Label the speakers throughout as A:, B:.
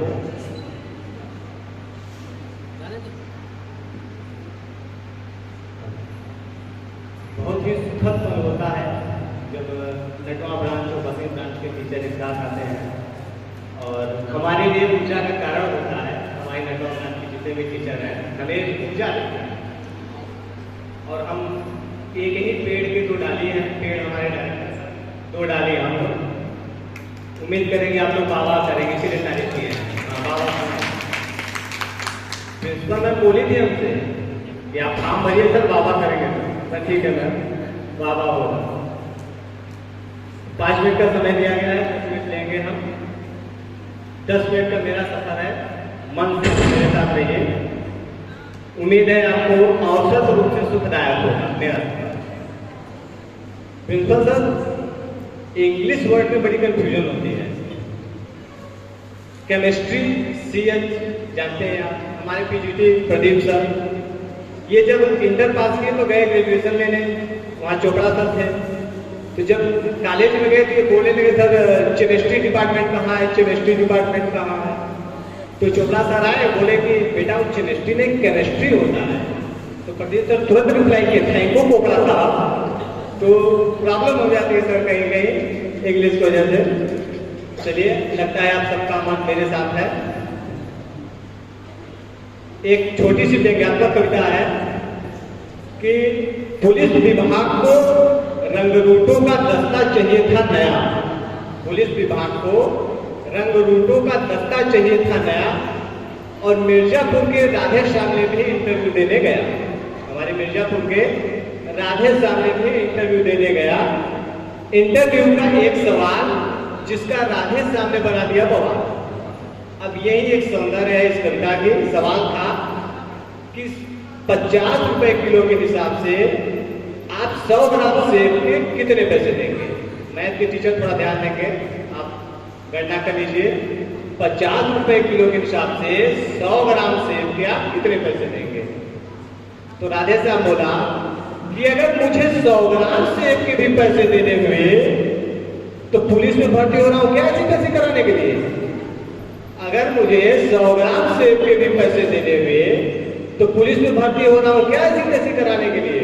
A: आपको। बहुत ही सुखद पल होता है जब नटवा ब्रांच और बसिंग ब्रांच के टीचर एक साथ आते हैं और हमारे लिए ऊर्जा का कारण होता है। हमारे नटवा ब्रांच के जितने भी टीचर हैं हमें ऊर्जा देते हैं और हम एक ही पेड़ की दो डाली हैं, पेड़ हमारे डायरेक्टर दो डाली हम लोग उम्मीद करेंगे आप लोग वाह वाह करेंगे, इसीलिए तारीफ की है। वाह वाह प्रिंसिपल मैम बोली थी हमसे कि आप फॉर्म भरिए सर वाह वाह करेंगे, तो ठीक है मैम वाह वाह होगा। 5 मिनट का समय दिया गया है, 10 मिनट लेंगे हम। 10 मिनट का मेरा सफर है, मन से मेरे साथ रहिए। उम्मीद है आपको औसत रूप से सुखदायक होगा मेरा सफर। प्रिंसिपल सर, इंग्लिश वर्ड में बड़ी कंफ्यूजन होती है। केमिस्ट्री CH जानते हैं आप, हमारे PGT प्रदीप सर, ये जब इंटर पास किए तो गए ग्रेजुएशन लेने, वहाँ चोपड़ा सर थे। तो जब कॉलेज में गए तो ये बोलने लगे सर केमिस्ट्री डिपार्टमेंट कहाँ है, केमिस्ट्री डिपार्टमेंट कहाँ है। तो चोपड़ा सर आए, बोले कि बेटा वो केमिस्ट्री नहीं केमिस्ट्री होता है। तो प्रदीप सर तुरंत रिप्लाई किए थैंक यू चोपड़ा साहब। तो प्रॉब्लम हो जाती है सर कहीं कहीं इंग्लिश की वजह से। चलिए, लगता है आप सबका मन मेरे साथ है। एक छोटी सी व्यंग्यात्मक कविता है कि पुलिस विभाग को रंगरूटों का दस्ता चाहिए था नया। पुलिस विभाग को रंगरूटों का दस्ता चाहिए था नया और मिर्जापुर के राधे श्याम ने भी इंटरव्यू देने गया। हमारे मिर्जापुर के राधे श्याम ने भी इंटरव्यू देने गया। इंटरव्यू का एक सवाल जिसका राधे श्याम ने बना दिया बवाल। अब यही एक सौंदर्य है इस कविता की। सवाल था कि 50 रुपए किलो के हिसाब से आप 100 ग्राम सेब के कितने पैसे देंगे। मैथ के टीचर थोड़ा ध्यान देंगे, आप गणना कर लीजिए। 50 रुपए किलो के हिसाब से 100 ग्राम सेब के आप कितने पैसे देंगे। तो राधे श्याम बोला कि अगर मुझे 100 ग्राम सेब के भी पैसे देने हुए तो पुलिस में भर्ती हो रहा हूं क्या ऐसी कैसी कराने के लिए। अगर मुझे 100 ग्राम सेब के भी पैसे देने हुए तो पुलिस में भर्ती हो रहा हूं क्या ऐसी कैसी कराने के लिए।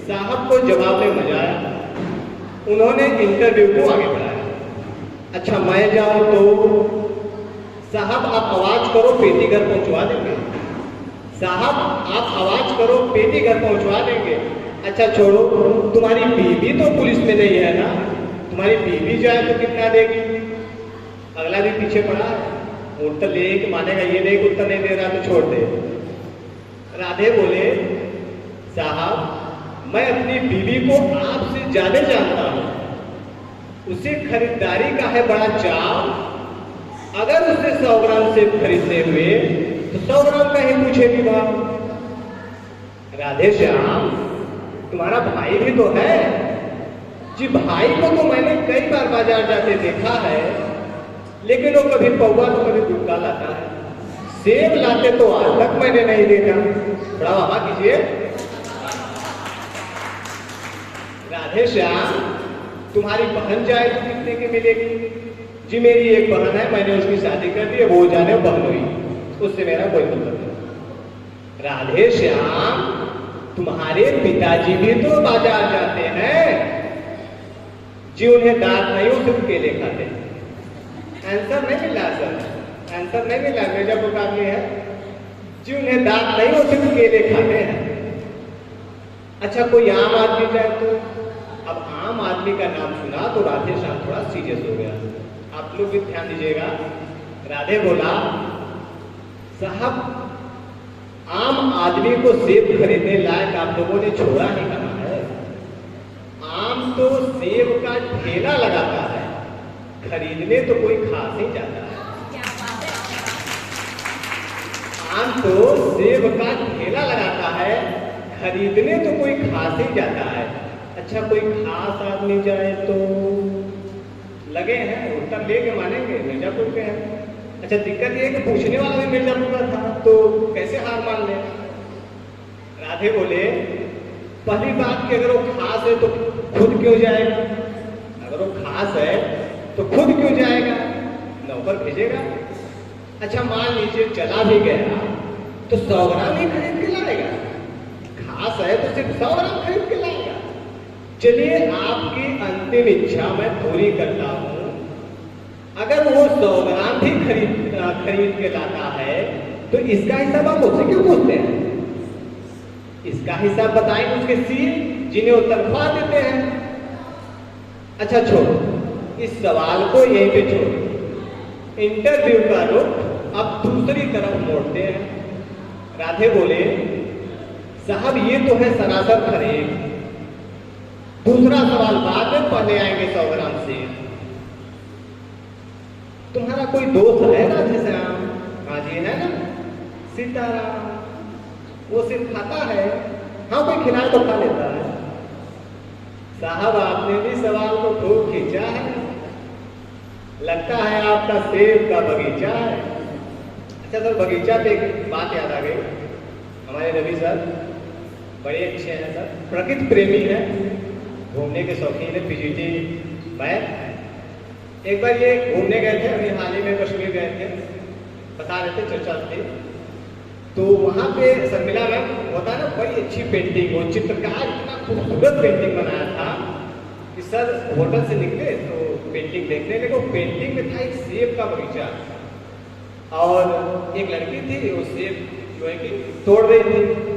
A: साहब को जवाब में मजा आया, उन्होंने इंटरव्यू को आगे बढ़ाया। अच्छा मैं जाऊं तो साहब आप आवाज करो पेटी घर पहुंचवा देंगे। साहब आप आवाज करो पेटी घर पहुंचवा देंगे। अच्छा छोड़ो, तुम्हारी बीवी तो पुलिस में नहीं है ना, तुम्हारी बीवी जाए तो कितना देगी। अगला भी पीछे पड़ा है, उत्तर ले कि मानेगा ये नहीं, उत्तर नहीं दे रहा तो छोड़ दे। राधे बोले साहब मैं अपनी बीवी को आपसे ज्यादा जानता हूं, उसे खरीदारी का है बड़ा चाव। अगर उसे 100 ग्राम सेब खरीदने हुए तो 100 ग्राम का ही पूछेगी भाव। राधे श्याम तुम्हारा भाई भी तो है। जी भाई को तो मैंने कई बार बाजार जाते देखा है, लेकिन वो कभी पौवा तो कभी गुटका लाता है, सेब लाते तो आज तक मैंने नहीं देखा। बड़ा वाह कीजिए। राधे श्याम तुम्हारी बहन जाए तो कितने की मिलेगी। जी मेरी एक बहन है, मैंने उसकी शादी कर दी है, वो जाने बहन हुई, उससे मेरा कोई मतलब नहीं। राधे श्याम तुम्हारे पिताजी भी तो बाजार जाते हैं, जी उन्हें दांत नहीं हो सिर्फ केले खाते हैं। आंसर नहीं मिला सर, आंसर नहीं मिला, मेरा प्रोग्राम ये है जी उन्हें दांत नहीं हो सिर्फ केले खाते हैं। अच्छा कोई आम आदमी जाए तो, अब आम आदमी का नाम सुना तो राधे श्याम थोड़ा सीरियस हो गया। आप लोग भी ध्यान दीजिएगा। राधे बोला साहब आम आदमी को सेब खरीदने लायक आप लोगों ने छोड़ा ही कहा है। आम तो सेब का ठेला लगाता है, खरीदने तो कोई खास ही जाता है। आम तो सेब का ठेला लगाता है, खरीदने तो कोई खास ही जाता है। अच्छा कोई खास आदमी जाए तो लगे हैं, उत्तर लेके मानेंगे मिर्जापुर के हैं। अच्छा दिक्कत ये है कि पूछने वाला भी मिर्जापुर का था, तो कैसे हार मान ले। राधे बोले पहली बात कि अगर वो खास है तो खुद क्यों जाएगा, अगर वो खास है तो खुद क्यों जाएगा, नौकर भेजेगा। अच्छा मान लीजिए चला भी गया तो 100 ग्राम ही खरीद के लाएगा, घास है तो सिर्फ 100 ग्राम खरीद के लाएगा। चलिए आपकी अंतिम इच्छा मैं पूरी करता हूं, अगर वो 100 ग्राम भी खरीद के लाता है तो इसका हिसाब आप मुझसे क्यों पूछते हैं? इसका हिसाब बताएंगे उसके सीए जिन्हें वो तनख्वाह देते हैं। अच्छा छोड़ो, इस सवाल को यहीं पे छोड़ो। इंटरव्यू का रुख अब दूसरी तरफ मोड़ते हैं। राधे बोले, साहब ये तो है सरासर फरेब, दूसरा सवाल बाद में पढ़ने आएंगे 100 ग्राम से। तुम्हारा कोई दोस्त है राधे श्याम? हाँ जी है ना, सीताराम, वो सिर्फ खाता है, हाँ कोई खिलाए तो खा लेता है। साहब आपने भी सवाल को खूब खींचा है, लगता है आपका सेब का बगीचा है। अच्छा सर, बगीचा पे एक बात याद आ गई, हमारे रवि सर बड़े अच्छे हैं सर, प्रकृति प्रेमी है, घूमने के शौकीन है, पीजीटी मैं एक बार ये घूमने गए थे, अभी हाल ही में कश्मीर गए थे, बता रहे थे चर्चा थी, तो वहाँ पे शर्मिला मैम होता है ना, बड़ी अच्छी पेंटिंग, वो चित्रकार इतना खूबसूरत पेंटिंग बनाया था कि सर होटल से निकले तो पेंटिंग देखने लगे। पेंटिंग में था एक सेब का बगीचा और एक लड़की थी, वो सेब जो है कि तोड़ रही थी।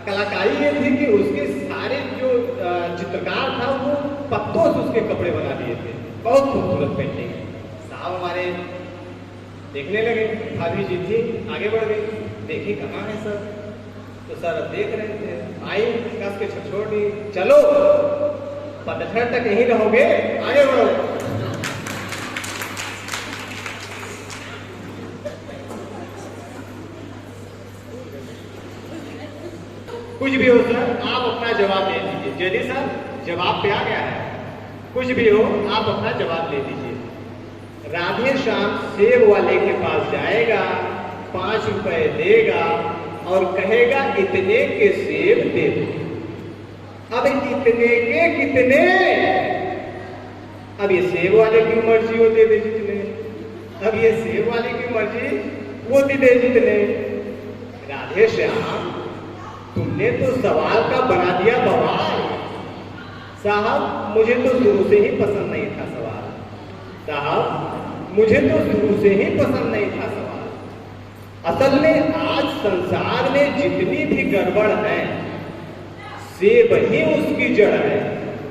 A: कलाकारी ये थी कि उसके सारे जो चित्रकार था वो पत्तों से उसके कपड़े बना दिए थे, बहुत खूबसूरत पेंटिंग। साहब हमारे देखने लगे, भाभी जी थी, आगे बढ़ गई, देखी कहाँ है सर, तो सर देख रहे थे, आई कस के छोड़ी, चलो पतझड़ तक यहीं रहोगे, आगे बढ़ो। कुछ भी हो सर, आप अपना जवाब दे दीजिए। जल्दी सर, जवाब पे आ गया है, कुछ भी हो आप अपना जवाब दे दीजिए। राधे श्याम सेब वाले के पास जाएगा, 5 रुपए देगा और कहेगा इतने के सेब दे दो। अब इतने के कितने? अब ये सेब वाले की मर्जी वो दे दे जितने, अब ये सेब वाले की मर्जी वो दे दे जितने। राधे श्याम तुमने तो सवाल का बना दिया बवाल। साहब मुझे तो शुरू से ही पसंद नहीं था सवाल, साहब मुझे तो शुरू से ही पसंद नहीं था सवाल। असल में आज संसार में जितनी भी गड़बड़ है, सेब ही उसकी जड़ है।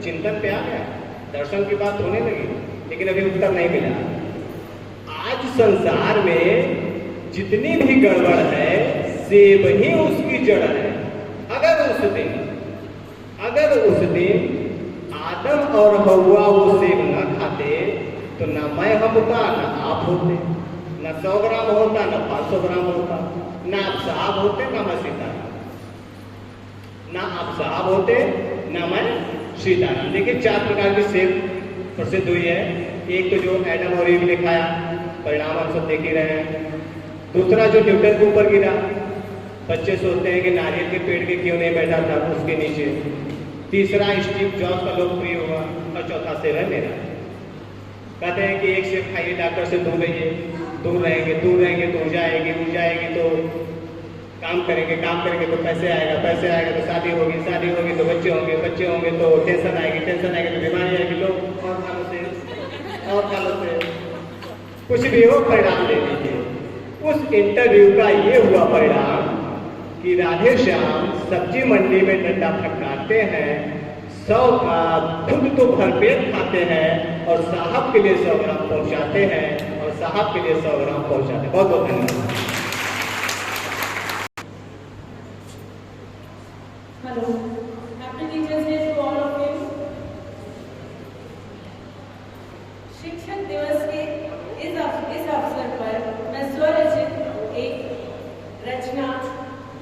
A: चिंतन पे आ गया, दर्शन की बात होने लगी, लेकिन अभी उत्तर नहीं मिला। आज संसार में जितनी भी गड़बड़ है, सेब ही उसकी जड़ है। अगर उस दिन आदम और हव्वा वो सेब न खाते तो ना मैं होता, ना आप होते, ना 100 ग्राम होता, ना 500 ग्राम होता, ना आप साहब होते, ना मैं सीताराम, ना आप साहब होते, ना मैं सीताराम। देखिए 4 प्रकार के सेब प्रसिद्ध हुई है। एक तो जो एडम और ईव ने खाया, परिणाम हम सब देख ही रहे हैं। दूसरा जो न्यूटन के ऊपर गिरा, बच्चे सोचते हैं कि नारियल के पेड़ के क्यों नहीं बैठा था उसके नीचे। तीसरा स्टीव जॉब्स का लोकप्रिय हुआ, और चौथा सेब है मेरा। कहते हैं कि एक सेब खाइए, डॉक्टर से दूर रहिए, दूर रहेंगे तो ऊर्जा तो काम करेंगे तो पैसे आएगा तो शादी होगी तो बच्चे होंगे तो टेंशन आएगी तो बीमारी आएगी, लोग और खालों से कुछ भी हो परिणाम ले लीजिए। उस इंटरव्यू का ये हुआ परिणाम कि राधे श्याम सब्जी मंडी में डंडा फटकारते हैं, 100 का खुद तो भरपेट खाते हैं और साहब के लिए 100 ग्राम पहुंचाते हैं, और साहब के लिए 100 ग्राम पहुंचाते हैं। बहुत बहुत धन्यवाद।
B: Hello, happy teachers day to all of you. शिक्षक दिवस के इस अवसर पर मैं स्वरचित एक रचना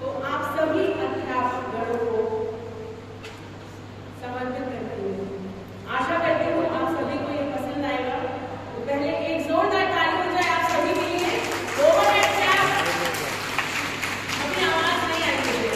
B: तो आप सभी अध्यापकगणों को समर्पित करती हूँ। आशा करती हूँ आप सभी को ये पसंद आएगा। तो पहले एक जोरदार ताली हो जाए आप सभी के लिए। Overhead clap. अपनी आवाज नहीं आई मुझे।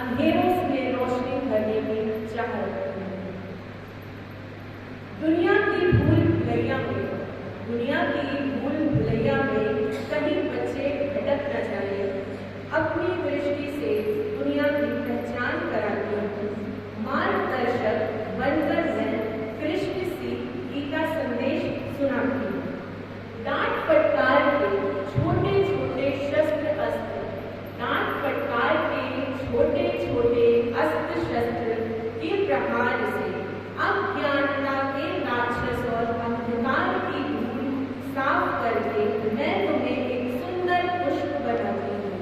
B: अंधेरों में रोशनी भरने की चाहत रखती हूँ। दुनिया की भूल भुलैया में कहीं बच्चे भटक न जाए, अपनी दृष्टि से दुनिया की पहचान कराती हूँ। मार्गदर्शक बनकर मैं कृष्ण सी गीता संदेश सुनाती हूँ। डांट फटकार के छोटे छोटे शस्त्र अस्त्र, डांट फटकार के छोटे छोटे अस्त्र शस्त्र के प्रहार से अज्ञानता के राक्षस और अंधकार की धूल साफ करके मैं तुम्हें एक सुंदर पुष्प बनाती हूँ।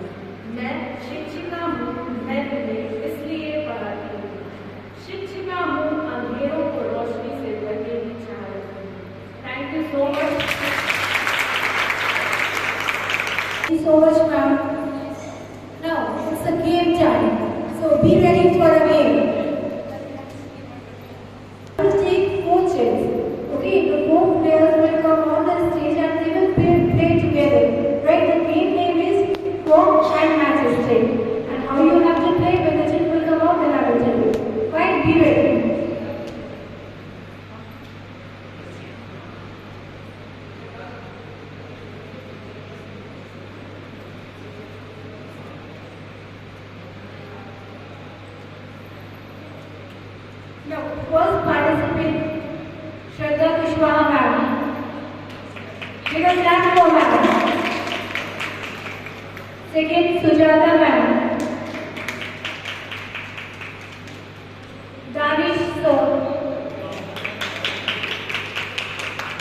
B: मैं शिक्षिका हूँ, मैं तुम्हें इसलिए पढ़ाती हूँ। शिक्षिका हूँ, अंधेरों को रोशनी से भरने की चाह रखती हूँ। Thank you so much.
C: Thank you so much, ma'am. Now, it's a game time. So be ready for a game. I will take coaches. Okay, the 4 players will come on the stage and they will play together. Right? The game name is Frog and Match Stick. And how you have to play, when the chick will come out, then I will tell you. Right? Be ready. Now, first participant, Shraddha Kushwaha ma'am. Give a clap for ma'am. Second, Sujata ma'am. Danish sir.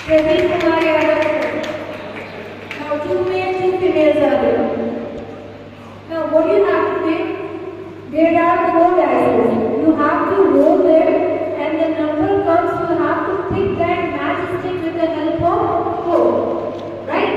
C: Pradeep Kumar Yadav sir. Now, 2 male, 2 females are there. Now, what do you have to do? There are 4 dice. You have to roll them, and the number comes. You have to pick that matchstick with the help of 4. Right?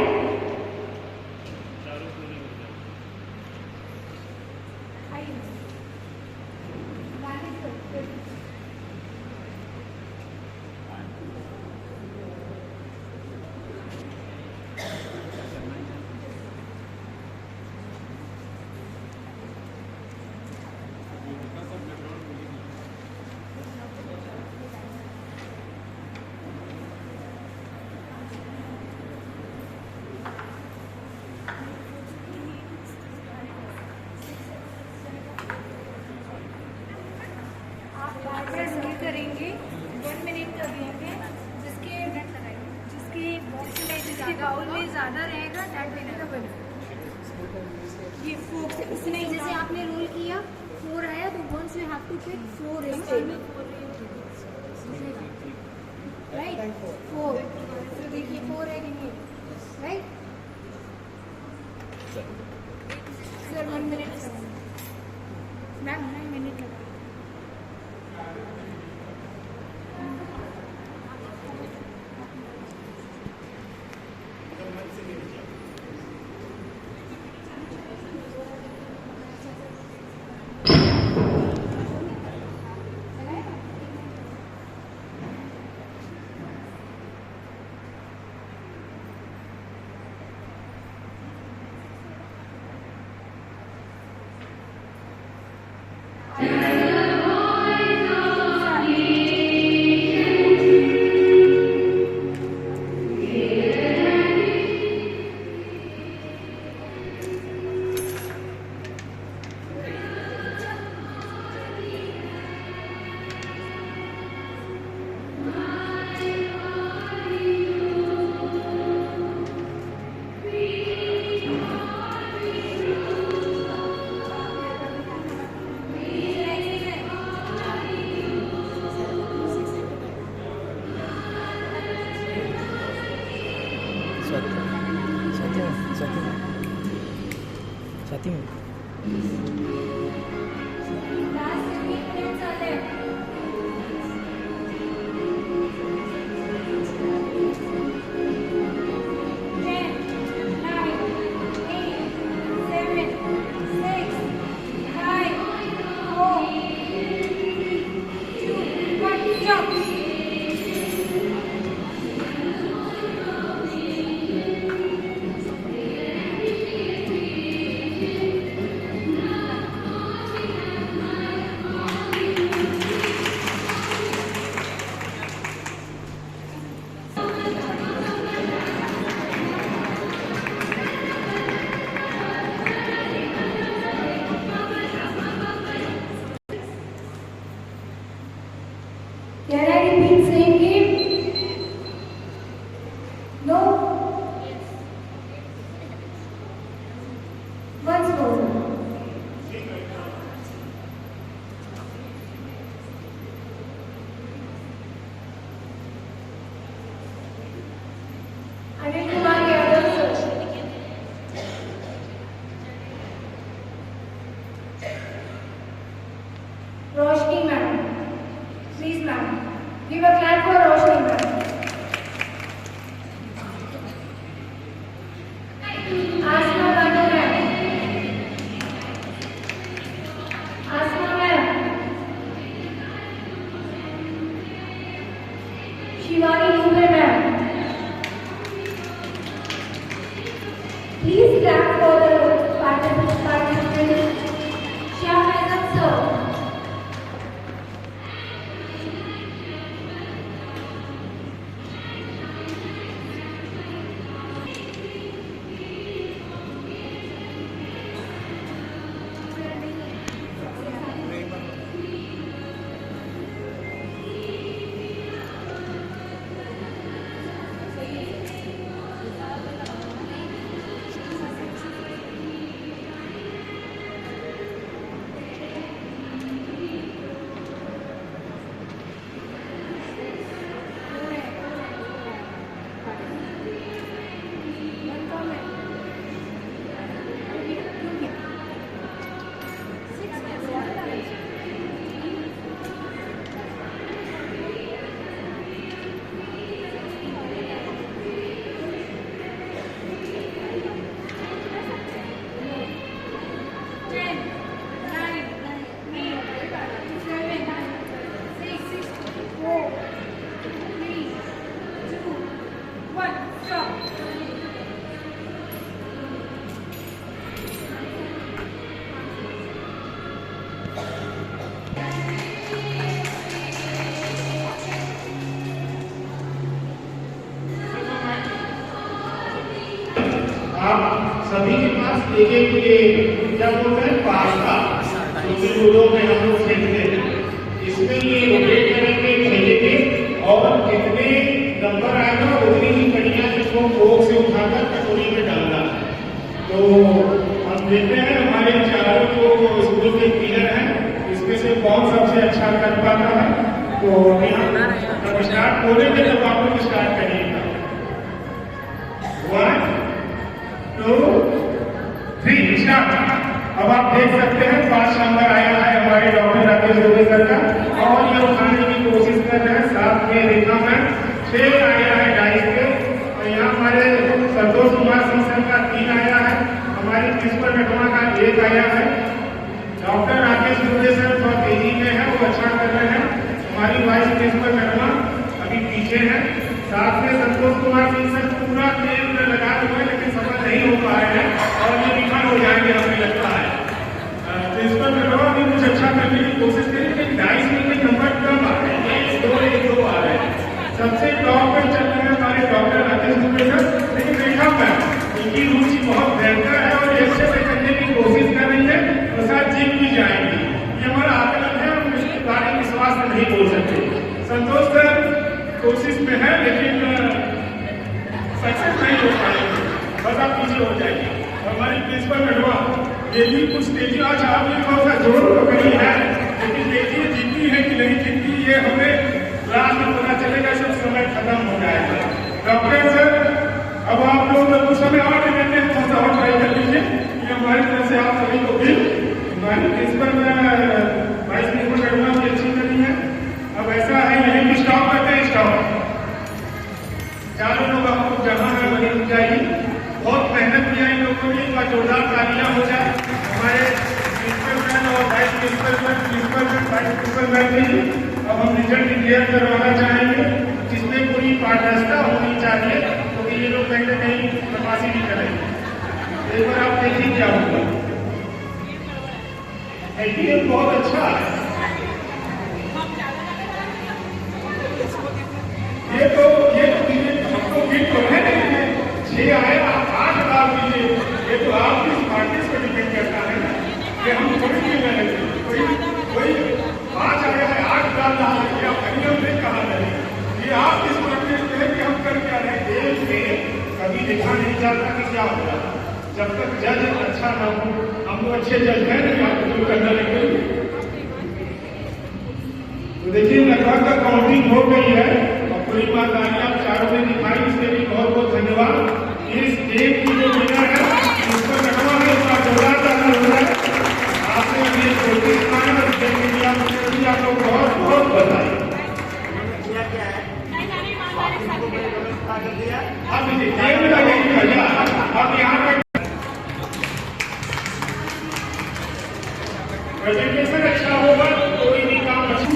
D: करेंगे 1 minute का देंगे, जिसके box में जिसके bowl में ज़्यादा रहेगा that winner का विनर। ये फोक से इसने जैसे आपने रोल किया 4 आया तो once you have to pick 4 instead, right 4। तो देखिए 4 है कि नहीं, right sir 1 minute ma'am 9 minute लगा।
E: साथी में
C: Last 3 minutes are left. 10, 9, 8, 7, 6, 5, 4, 3, 2, 1, jump. Please clap for the participants. Shah Mehta, sir.
F: सभी के पास एक क्या बोलते हैं पास्ता क्योंकि लूडो में हम लोग खेलते हैं इसमें ये रोटेट करेंगे खेलेंगे और जितने नंबर आएगा उतनी ही कड़ियाँ इसको फोक से उठाकर कटोरी में डालना है। तो हम देखते हैं हमारे चारों जो स्कूल के प्लेयर हैं इसमें से कौन सबसे अच्छा कर पाता है। तो हम स्टार्ट बोलेंगे तब आप लोग स्टार्ट करिएगा। 1 2 3 स्टार्ट। अब आप देख सकते हैं 5 नंबर आया है हमारे डॉक्टर राकेश दुबे सर का और ये उठाने की कोशिश कर रहे हैं। साथ में रेखा में 6 आया है डाइस पे और यहाँ हमारे संतोष कुमार सिंह सर का 3 आया है। हमारी प्रिंसिपल मेडमा का 1 आया है। डॉक्टर राकेश दुबे सर थोड़ा तेजी में है वो अच्छा कर रहे हैं। हमारी वाइस प्रिंसिपल मेडमा अभी पीछे है। साथ में संतोष कुमार सिंह सर पूरा तेल में लगा हुए लेकिन सफल नहीं हो पा रहे हैं और ये विफल हो जाएंगे हमें लगता है। प्रिंसिपल मेडमा भी कुछ अच्छा करने की कोशिश करें लेकिन डाइस में भी नंबर कम आ रहे हैं 1 2 आ रहे हैं। सबसे टॉप पर चल रहे हैं हमारे डॉक्टर राकेश दुबे सर लेकिन देखा मैं उनकी रुचि बहुत बेहतर है और अच्छे से करने की कोशिश कर रही है और साथ जीत भी जाएंगी। ये हमारा आकलन है हम इसके बारे में विश्वास से नहीं बोल सकते। संतोष सर कोशिश में है लेकिन सक्सेस नहीं हो पाएंगे बस आप पीछे हो जाएंगे। हमारी प्रिंसिपल मेडमा ये भी कुछ तेजी आज आपने थोड़ा सा जोर तो करी है लेकिन देखिए जीती है कि नहीं जीती ये हमें लास्ट में पता चलेगा जब समय खत्म हो जाएगा। डॉक्टर सर अब आप लोग कुछ समय और देते हैं थोड़ा सा और ट्राई कर लीजिए। ये हमारी तरफ से आप सभी को भी हमारी प्रिंसिपल वाइस प्रिंसिपल मेडमा भी अच्छी करी है। अब ऐसा है यहीं भी स्टॉप करते हैं। स्टॉप चारों लोग आपको जहाँ है वहीं रुक जाइए। बहुत मेहनत किया इन लोगों ने। एक बार जोरदार तालियां हो जाए हमारे प्रिंसिपल मैन और vice principal ma'am vice principal ma'am भी। अब हम रिजल्ट डिक्लेयर करवाना चाहेंगे जिसमें पूरी पारदर्शिता होनी चाहिए क्योंकि ये लोग कहीं ना कहीं बदमाशी भी करेंगे। एक बार आप देखिए क्या होगा। एटीएम बहुत अच्छा है। ये तो हमको फिट तो है नहीं 6 आया 8 डाल दीजिए। ये तो आपकी स्मार्टनेस पर डिपेंड करता है ना कि हम थोड़ी भी मेहनत कोई 5 आया है 8 डाल रहा है या कहीं हमने कहा नहीं। ये आपकी स्मार्टनेस पे है कि हम कर क्या रहे हैं। देश में कभी देखा नहीं जाता कि क्या होगा जब तक जज अच्छा ना हो। हम लोग अच्छे जज हैं नहीं आपको जो करना लगे। तो देखिए लगभग काउंटिंग हो गई है और पूरी बात आगे आप चारों ने दिखाई इसके लिए बहुत बहुत धन्यवाद। इस गेम की जो विनर है उसको कटवा है उसका जोरदार ताली हो रहा है। आपने ये कोशिश की और गेम के लिए आपको बहुत बहुत बधाई। अब गेम लगेगी अब यहाँ पर प्रेजेंटेशन अच्छा होगा कोई भी काम अच्छा।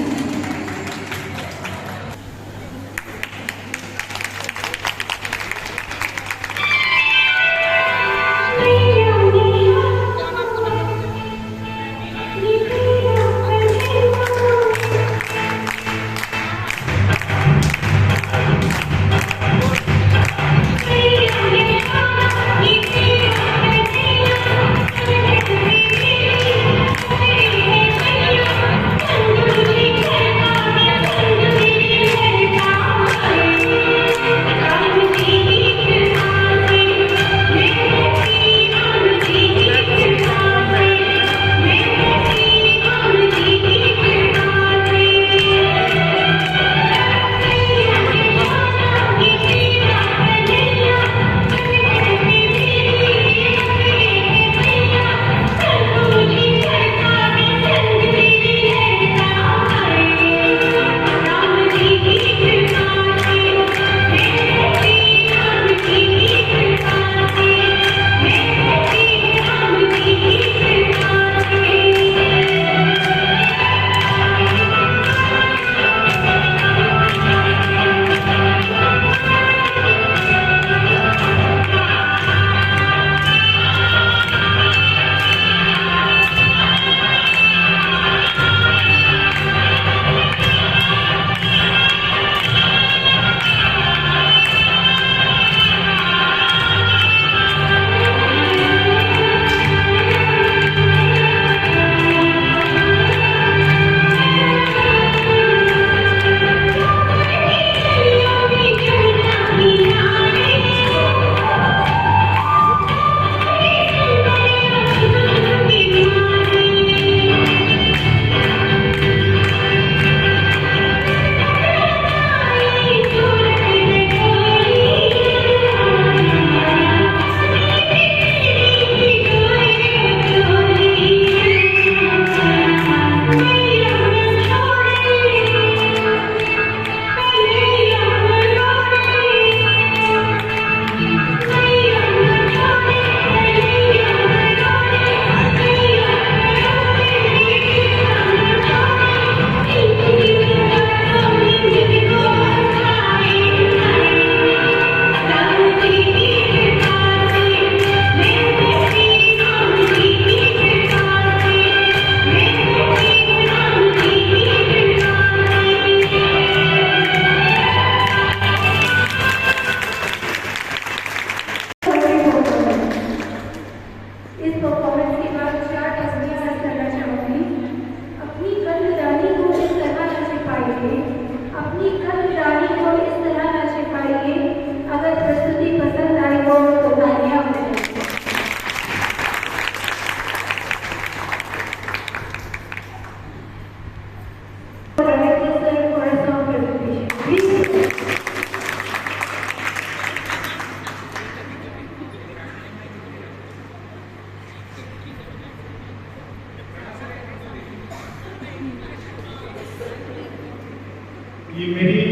F: ये मेरी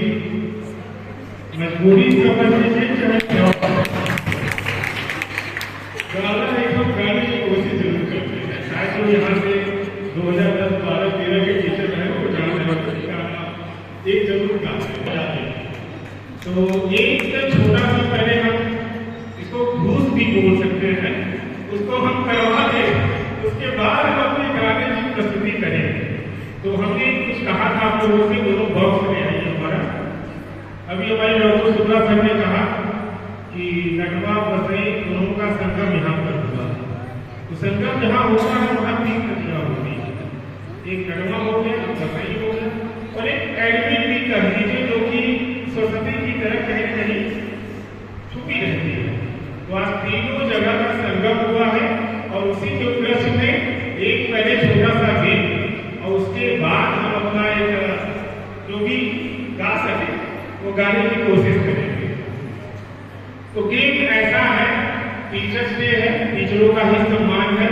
F: मजबूरी समझ लीजिए कि गाना एक हम गाने की कोशिश जरूर करते हैं। शायद जो यहाँ से 2010, 12, 13 के टीचर हैं वो जानते हैं गाना एक जरूर गाते हैं। तो एक छोटा सा पहले हम इसको घूस भी बोल सकते हैं, उसको हम करवा दें, उसके बाद हम अपने गाने की प्रस्तुति करेंगे। तो हमने कुछ कहा था आप लोगों से, दोनों बॉक्स में आई हमारा। अभी हमारे डॉक्टर शुक्ला सर ने कहा कि नटवा बसई दोनों का संगम यहाँ पर हुआ। तो संगम जहाँ होता है वहाँ 3 नदियाँ होती है, एक नटवा हो गया, बसई हो गया और एक एडमिट भी कर दीजिए जो कि सरस्वती की तरह कहीं न कहीं छुपी रहती है। तो आज तीनों जगह का संगम हुआ है और उसी के उपलक्ष्य में एक पहले छोटा सा गेम और उसके बाद हम अपना एक जो भी गा सके वो गाने की कोशिश करेंगे। तो गेम ऐसा है, टीचर्स डे है, टीचरों का ही सम्मान है।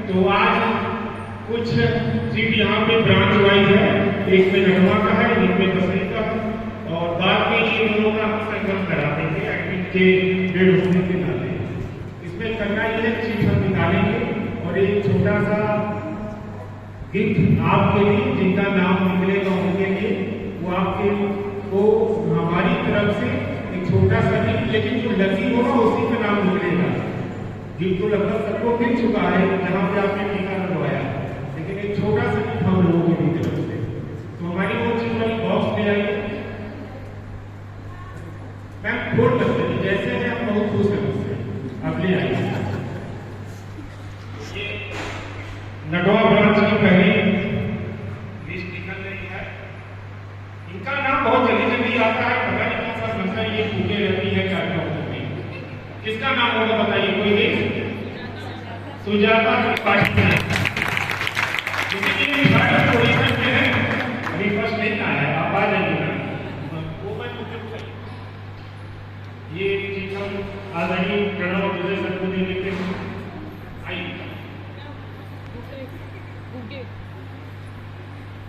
F: तो आज कुछ सीट यहाँ पे ब्रांच वाइज है, एक में नटवा का है, एक में बसई का है और बाद में ये दोनों का संगम करा देंगे एक्टिंग के 1.5 होने के नाते। इसमें करना ये है, चीज हम निकालेंगे और एक छोटा सा गिफ्ट आपके लिए, जिनका नाम निकलेगा उनके लिए, वो आपके को हमारी तरफ से एक छोटा सा गिफ्ट, लेकिन जो लकी होगा उसी का नाम निकलेगा। गिफ्ट तो लगभग सबको मिल चुका है जहाँ पे आपने टीका लगवाया, लेकिन एक छोटा सा गिफ्ट हम लोगों की तरफ से। तो हमारी वो चीज वाली बॉक्स ले आइए मैम, खोल सकते हैं जैसे हैं, हम बहुत खुश हैं उससे, आप ले आइए। ये नटवा ब्रांच की पहली लिस्ट निकल रही है। इनका नाम बहुत जल्दी जल्दी आता है, पता नहीं कौन सा भाषा ये भूखे रहती है क्या क्या होती है। किसका नाम होगा बताइए कोई भी? सुजाता त्रिपाठी। इसलिए भारत पोजीशन में है, अभी फर्स्ट नहीं आया है, आप आ जाइएगा। वो मैं मुझे ये चीज हम आदरणीय प्रणव विजय सर को दे देते हैं। आइए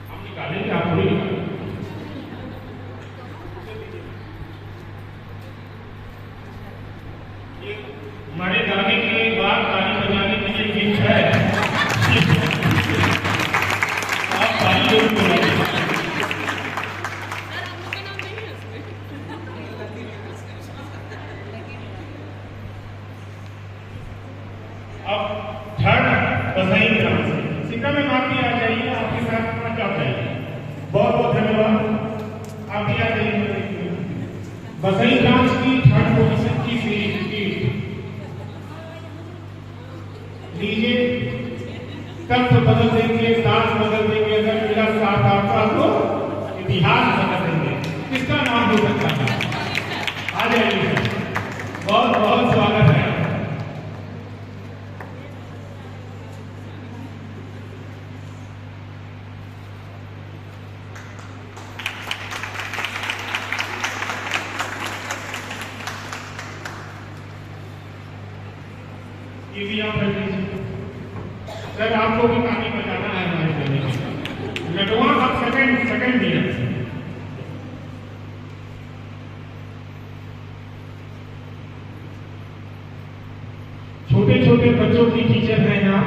F: हम निकालेंगे, आप थोड़ी निकालेंगे। हमारे गाने के बाद ताली बजाने के लिए गिफ्ट है, आप ताली जरूर बजाइए। अब थर्ड बसई ब्रांच सिक्का में आप भी आ जाइए, आपके साथ क्या चाहिए। बहुत बहुत धन्यवाद, आप भी आ जाइए। बसई ब्रांच की थर्ड पोजीशन की सीरीज लीजिए, तख्त बदल देंगे, ताज बदल देंगे, अगर मेरा साथ आपका तो इतिहास बदल देंगे। किसका नाम हो सकता है? आ जाइए, बहुत बहुत स्वागत है। ये भी आप रख लीजिए सर, आपको भी कहानी बताना है हमारे गाने में। नटवा अब सेकंड दिया। छोटे छोटे बच्चों की टीचर हैं यहाँ,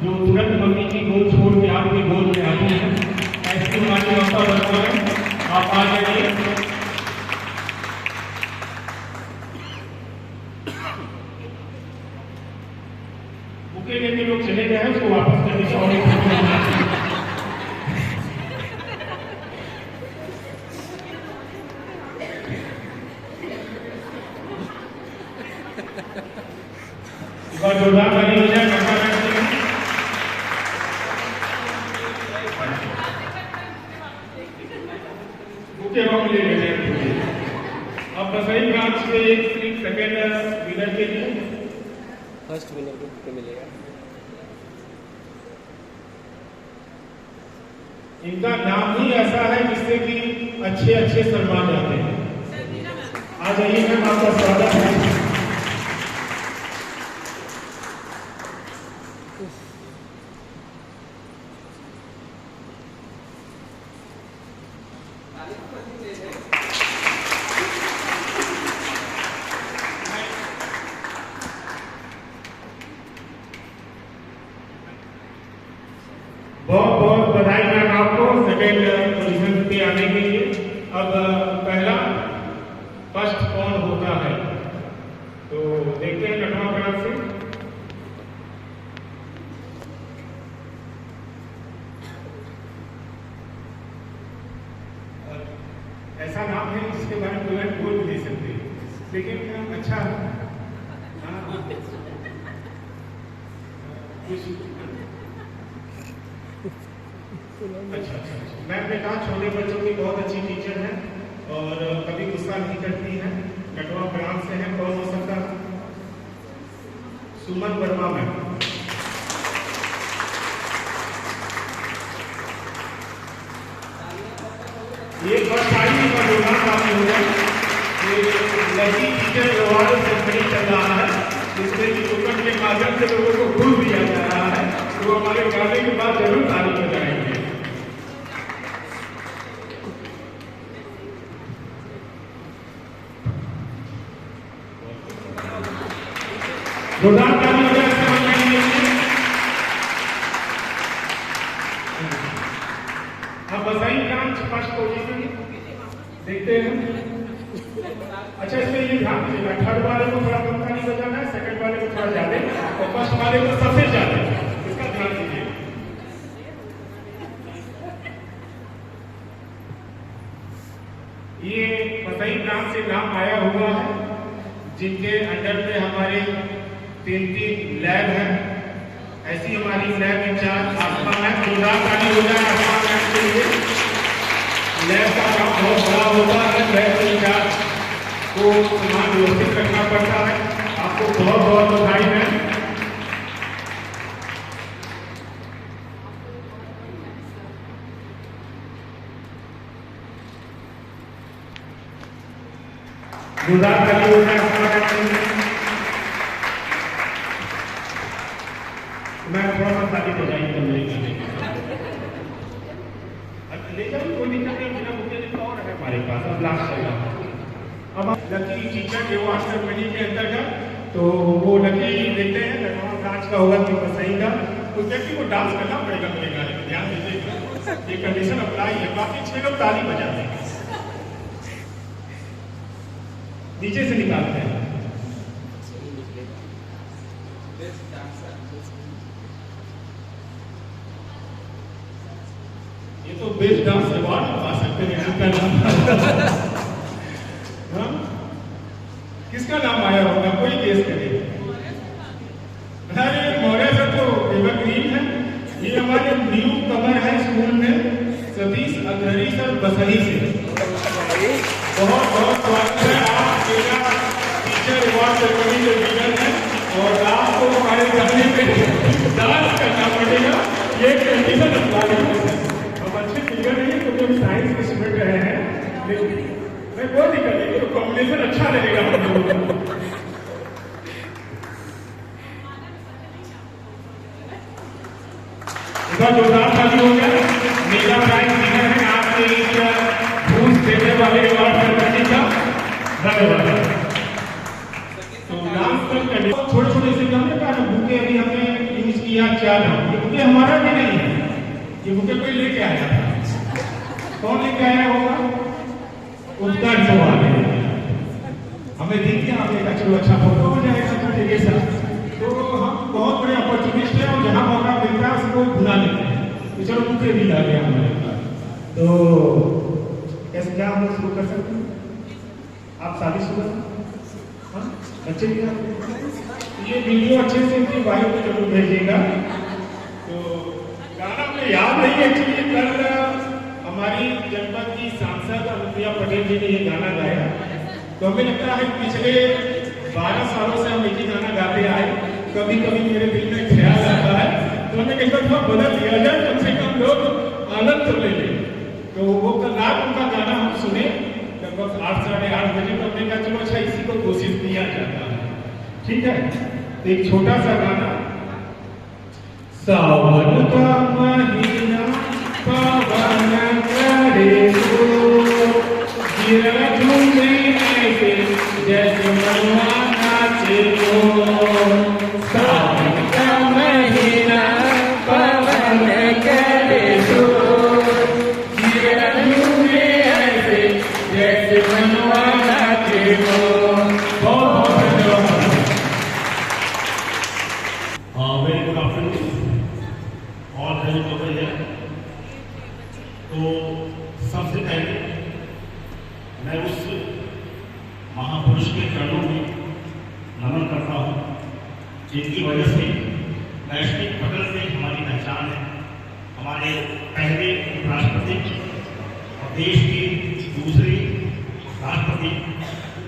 F: जो तुरंत मम्मी की गोद छोड़ के आपकी गोद में आती हैं। ऐसी हमारी ममता बच्चों है, आप आ जाइए। बुके लेके लोग चले गए हैं, उसको वापस करने की और जोरदार ताली हो जाए। बुके रॉन्ग ले गए। अब बसई ब्रांच से एक सेकेंड विनर के लिए
E: फर्स्ट विनर को बुके मिलेगा।
F: इनका नाम ही ऐसा है जिससे कि अच्छे अच्छे सम्मान जाते हैं। आ जाइए मैम, आपका स्वागत है। सेकेंड पोजीशन पे आने के लिए। अब पहला फर्स्ट कौन होता है, तो देखते हैं नटवा ग्राम से। ऐसा नाम है जिसके बारे में कोई बोल भी नहीं सकते, लेकिन अच्छा अच्छा। मैं अपने कहा छोटे बच्चों की बहुत अच्छी टीचर है और कभी गुस्सा नहीं करती है। नटवा ग्राम से है, कौन हो सकता है? सुमन वर्मा मैम। ये बस शादी का योगदान काफी हो जाए। लड़की टीचर अवार्ड सेरेमनी चल रहा है, जिसमें कि टोकन के माध्यम से लोगों को फूल दिया जा रहा है, तो हमारे गाने के बाद जरूर ताली बजाएंगे। जोरदार ताली बजाएं समझने के लिए। अब बसाई ब्रांच फर्स्ट पोजीशन देखते हैं। अच्छा, इसमें ये ध्यान दीजिएगा, थर्ड वाले को थोड़ा कम ताली बजाना है, सेकंड वाले को थोड़ा ज्यादा और फर्स्ट वाले को सबसे ज्यादा, इसका ध्यान दीजिए। ये बसाई ब्रांच से नाम आया हुआ है, जिनके अंडर में हमारे 3 लैब है। ऐसी हमारी लैब इंचार्ज आसमा है, जोरदार ताली हो जाए आसमा मैम के लिए। लैब का काम बहुत बड़ा होता है, लैब इंचार्ज को सामान व्यवस्थित रखना पड़ता है। आपको बहुत बहुत बधाई है। जोरदार ताली हो जाए। मैं थोड़ा सा ताली बजाई कर ले जाओ, कोई दिक्कत नहीं, बिना मुद्दे नहीं और है हमारे पास। अब लास्ट चल रहा है। अब लकी टीचर अवार्ड सेरेमनी के अंतर्गत, तो वो लकी देखते हैं नटवा ब्रांच का होगा कि बसई का, उस व्यक्ति को डांस करना पड़ेगा मेरे गाने में, ध्यान दीजिएगा, ये कंडीशन अप्लाई है। बाकी 6 लोग ताली बजाते हैं, नीचे से निकालते हैं। ये तो बेस्ट डांस अवार्ड पा सकते हैं, इनका नाम हाँ? किसका नाम आया होगा, कोई गेस करे? अरे मौर्य सर तो एवरग्रीन है। ये हमारे न्यू कमर है स्कूल में, सतीश अग्रही सर बसही से। बहुत बहुत स्वागत है, आप मेरा टीचर अवार्ड सेरेमनी के लीडर है और आपको हमारे गाने पे डांस करना पड़ेगा, ये कंडीशन अप्लाई है। अच्छे फिगर नहीं क्योंकि हम साइंस के स्टूडेंट रहे हैं, लेकिन मैं कोई दिक्कत नहीं, तो कॉम्बिनेशन अच्छा लगेगा हम लोगों को। जोरदार ताली हो गया। मेरा प्राइज विनर है आपके इस घूस देने वाले अवार्ड सेरेमनी का, धन्यवाद। तो डांस कर छोटे छोटे से हमने कहा ना, बुके अभी हमने यूज किया 4 नाम। ये बुके हमारा भी नहीं है, ये बुके कोई लेके आया था। कौन लेके आया होगा? उत्तर सवाल हमें देख के हमने कहा चलो अच्छा फोटो हो जाएगा के साथ। तो हम बहुत बड़े अपॉर्चुनिस्ट हैं और जहाँ मौका मिलता है उसको भुला लेते हैं, तो चलो बुके भी आ गया हमारे पास। तो कैसे क्या हम शुरू कर सकते हैं? आप शादीशुदा हाँ, बच्चे भी ये वीडियो अच्छे से इनकी वाइफ को जरूर भेजिएगा। तो गाना मुझे याद नहीं एक्चुअली, कल हमारी जनपद की सांसद अनुप्रिया पटेल जी ने ये गाना गाया, तो हमें लगता है पिछले 12 सालों से हम एक ही गाना गाते आए। कभी कभी मेरे दिल में ख्याल आता है तो हमने कहा थोड़ा बदल दिया जाए, कम से कम लोग आनंद तो ले लें। तो वो कल रात उनका गाना हम सुने लगभग 8 साढ़े 8 बजे, तो हमने कहा चलो अच्छा इसी को कोशिश किया जाता है, ठीक है। तो एक छोटा सा गाना, सावन का महीना पवन करे गिरा झूमे ऐसे जैसे मनवा नाचे हो। सावन का महीना पवन करे जिनकी वजह से वैश्विक पटल से हमारी पहचान है। हमारे पहले उपराष्ट्रपति और देश के दूसरे राष्ट्रपति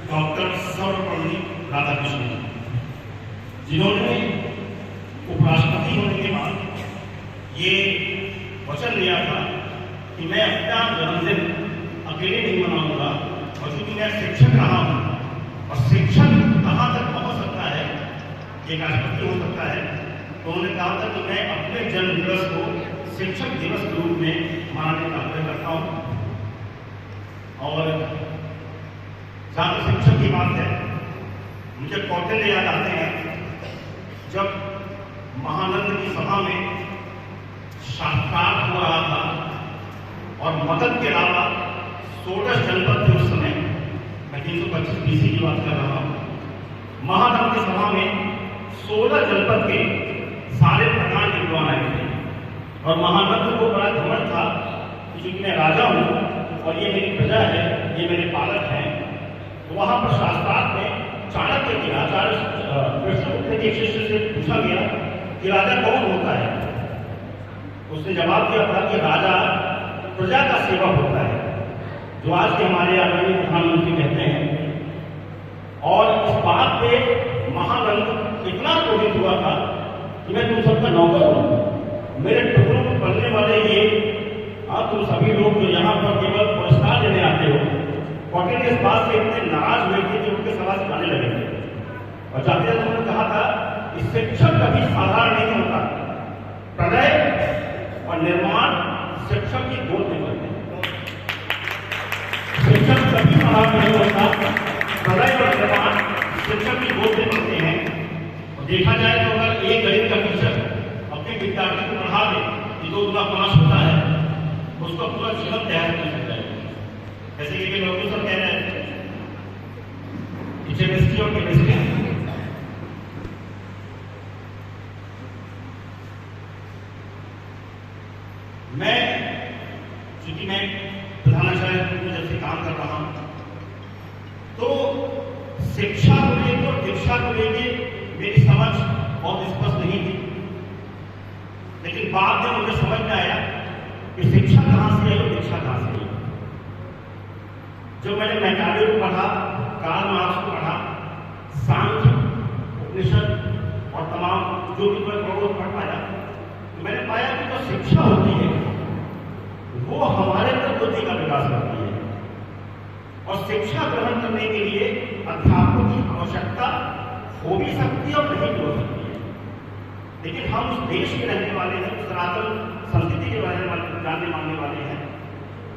F: डॉक्टर सर्वपल्ली राधाकृष्णन जी, जिन्होंने उपराष्ट्रपति होने के बाद ये वचन लिया था कि मैं अपना जन्मदिन अकेले नहीं मनाऊंगा, और क्योंकि मैं शिक्षक रहा हूँ और शिक्षक कहाँ तक पहुँच सकता है, एक राष्ट्रपति हो सकता है, तो उन्होंने कहा था कि मैं अपने जन्म दिवस को शिक्षक दिवस के रूप में मनाने का आग्रह करता हूँ। और जहाँ तक शिक्षक की बात है, मुझे कौटिल्य याद आते हैं, जब महानंद की सभा में शास्त्रार्थ हो रहा था और मगध के अलावा 16 जनपद थे उस समय, मैं 325 BC की बात कर रहा हूँ। महानंद की सभा में 16 जनपद के सारे प्रधान विद्वान आए थे और महानंद को बड़ा घमंड था कि चूंकि मैं राजा हूँ और ये मेरी प्रजा है, ये मेरे पालक हैं। तो वहाँ पर शास्त्रार्थ में चाणक्य के आचार्य कृष्णगुप्त के शिष्य से पूछा गया कि राजा कौन होता है। उसने जवाब दिया था कि राजा प्रजा का सेवक होता है, जो आज के हमारे आदरणीय प्रधानमंत्री कहते हैं। और इस बात पे महानंद इतना क्रोधित हुआ था कि मैं तुम सबका नौकर हूँ, मेरे टुकड़ों में पलने वाले ये तुम सभी लोग जो यहाँ पर केवल पुरस्कार देने आते हो। कौटिल्य इस बात से इतने नाराज हुए थे कि उनके सवाल सिखाने लगे थे और जाते जाते उन्होंने कहा था कि शिक्षक कभी साधारण नहीं होता, प्रलय और निर्माण शिक्षक की गोद में बनते हैं। शिक्षक कभी साधारण नहीं होता, प्रलय और निर्माण शिक्षक की गोद में बनते हैं। और देखा जाए तो अगर एक गणित का टीचर अपने विद्यार्थी को पढ़ा दे कि 2 गुना 5 होता है, उसका पूरा जीवन तैयार कर सकता है। जैसे कि लोग सब कह रहे हैं केमिस्ट्री और केमिस्ट्री, मैं चूंकि मैं प्रधानाचार्य के रूप में जब से काम कर रहा हूं, तो शिक्षा को लेकर और दीक्षा को लेकर मेरी समझ बहुत स्पष्ट नहीं थी, लेकिन बाद में मुझे समझ में आया कि शिक्षा कहाँ से आई और दीक्षा कहाँ से आई। जब मैंने मैकाले को पढ़ा, कार्ल मार्क्स को पढ़ा, सांख्य, उपनिषद और तमाम जो भी मैं पढ़ पाया, तो मैंने पाया कि जो शिक्षा होती है वो हमारे अंदर बुद्धि का विकास करती है। और शिक्षा ग्रहण करने के लिए अध्यापकों की आवश्यकता हो भी सकती है और नहीं भी हो सकती है। लेकिन हम उस देश के रहने वाले हैं, सनातन संस्कृति के बारे में जानने मानने वाले हैं,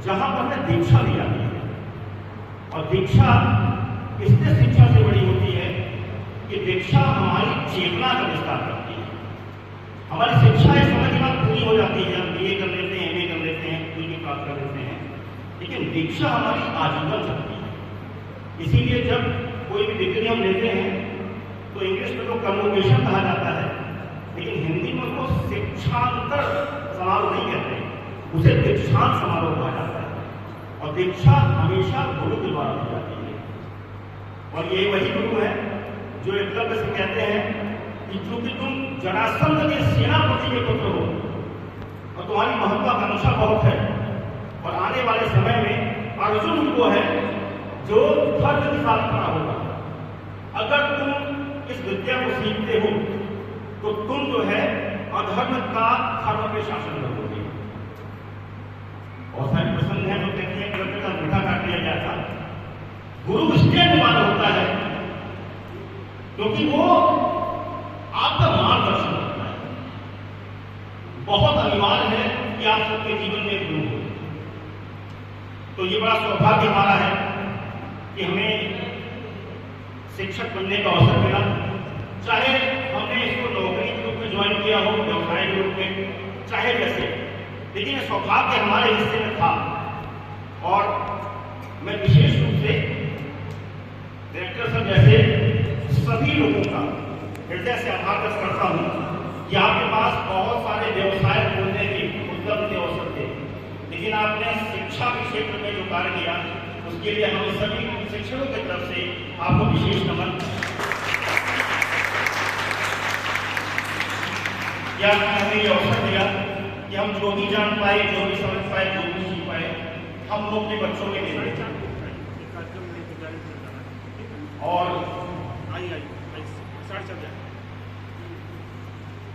F: जहाँ पर हमें दीक्षा दी जाती है। और दीक्षा इसलिए शिक्षा से बड़ी होती है कि दीक्षा हमारी चेतना का विस्तार करती है। हमारी शिक्षा इस समय के बाद पूरी हो जाती है, हम BA कर लेते हैं, MA कर लेते हैं, PhD प्राप्त कर लेते हैं, लेकिन दीक्षा हमारी आजीवन चलती है। इसीलिए जब कोई भी डिग्री हम लेते हैं तो इंग्लिश में तो कन्वोकेशन कहा जाता है, लेकिन हिंदी में उसको शिक्षांतर समारोह नहीं कहते, उसे दीक्षांत समारोह कहा जाता है। और दीक्षा हमेशा गुरु के द्वारा दी जाती है। और ये वही गुरु है जो एकलव्य से कहते हैं कि चूंकि तुम जरासंध के सेनापति के पुत्र हो और तुम्हारी महत्वाकांक्षा बहुत है, और आने वाले समय में अर्जुन वो है जो धर्म के साथ खड़ा होगा। अगर तुम इस विद्या को सीखते हो तो तुम जो है अधर्म का धर्म पे शासन करोगे। और सारे प्रसंग है जो कहते हैं कि का मीठा काट लिया गया था। गुरु इसलिए अनिवार्य होता है क्योंकि वो आपका मार्गदर्शन करता है। बहुत अनिवार्य है कि आप सबके जीवन में गुरु हो। तो ये बड़ा सौभाग्य हमारा है कि हमें शिक्षक बनने का अवसर मिला, चाहे हमने इसको नौकरी के रूप में ज्वाइन किया हो, व्यवसाय के रूप में, चाहे जैसे, लेकिन सौभाग्य हमारे हिस्से में था। और मैं विशेष रूप से डायरेक्टर साहब जैसे सभी लोगों का हृदय से आभार व्यक्त करता हूँ कि आपके पास बहुत सारे व्यवसाय खोलने के उद्यम के अवसर थे, लेकिन आपने शिक्षा के क्षेत्र में जो कार्य किया उसके लिए हम सभी शिक्षकों की तरफ से आपको विशेष नमन। या हमें ये अवसर दिया कि हम जो भी जान पाए, जो भी समझ पाए, जो भी सीख पाए, हम लोग अपने बच्चों में दे रहे हैं। और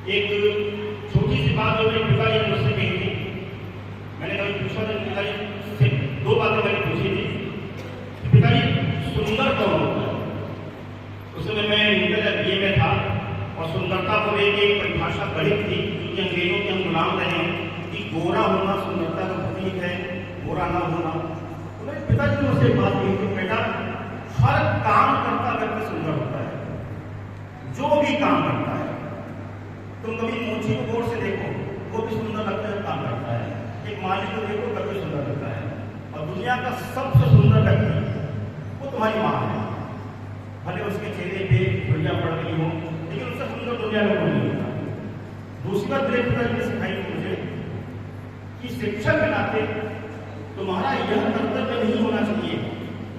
F: एक छोटी सी बात जो मेरे पिताजी ने मुझसे कही थी, मैंने कभी पूछा था पिताजी से, दो बातें मैंने पूछी थी। पिताजी सुंदर कौन होता है? उस समय मैं इंटर बीए में था और सुंदरता को लेकर एक परिभाषा गणित थी, क्योंकि अंग्रेजों के हम गुलाम रहे हैं कि गोरा होना सुंदरता का प्रतीक है, गोरा ना होना। तो मेरे पिताजी ने मुझसे बात कही कि बेटा, हर काम करता व्यक्ति सुंदर होता है, जो भी काम करता है। तुम कभी मोची को गौर से देखो, वो भी सुंदर लगता है, काम करता है। एक माली को देखो, तब भी सुंदर लगता है। और दुनिया का सबसे सुंदर व्यक्ति वो तुम्हारी माँ है। भले उसके चेहरे पे दुनिया पड़ रही हो, लेकिन उससे सुंदर दुनिया में कोई नहीं होता। दूसरी बात मेरे पिताजी ने सिखाई थी मुझे कि शिक्षक के नाते तुम्हारा यह कर्तव्य नहीं होना चाहिए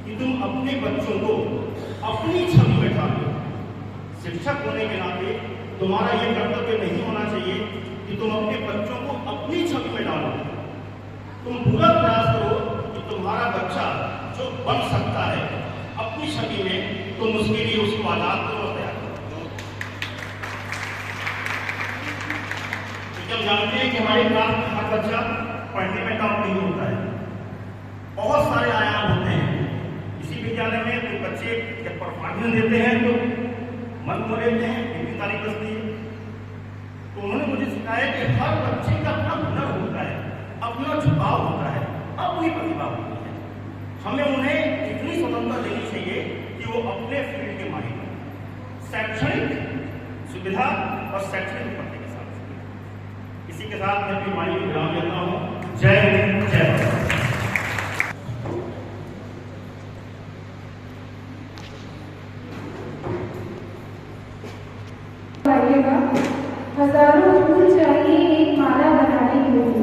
F: कि तुम अपने बच्चों को अपनी छवि में ढालो। शिक्षक होने के नाते तुम्हारा यह कर्तव्य नहीं होना चाहिए कि तुम अपने बच्चों को अपनी छवि में डालो। तुम पूरा प्रयास करो कि तुम्हारा बच्चा जो बन सकता है अपनी छवि में, तुम उसके लिए उसको आजाद करो और तैयार करो। हम जानते हैं कि हमारे क्लास में हर बच्चा पढ़ने में टॉप नहीं होता है, बहुत सारे आयाम होते हैं। इसी विद्यालय में कुछ बच्चे जब परफॉर्मेंस देते हैं तो मन को लेते हैं, इनकी तारीफ बसती है। तो उन्होंने मुझे सिखाया कि हर बच्चे का अपना हुनर होता है, अपना झुकाव होता है, अपनी प्रतिभा होती है। हमें उन्हें इतनी स्वतंत्रता देनी चाहिए कि वो अपने फील्ड के माहिर हों, शैक्षणिक सुविधा और शैक्षणिक पढ़ने के साथ। इसी के साथ मैं अपनी वाणी को विराम देता हूँ। जय हिंद, जय भारत।
C: हजारों फूल चाहिए एक माला बनाने के लिए,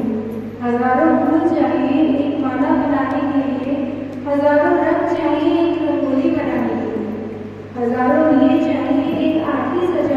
C: हजारों फूल चाहिए एक माला बनाने के लिए, हजारों रंग चाहिए एक रंगोली बनाने के लिए, हजारों दिए चाहिए एक आरती सजाने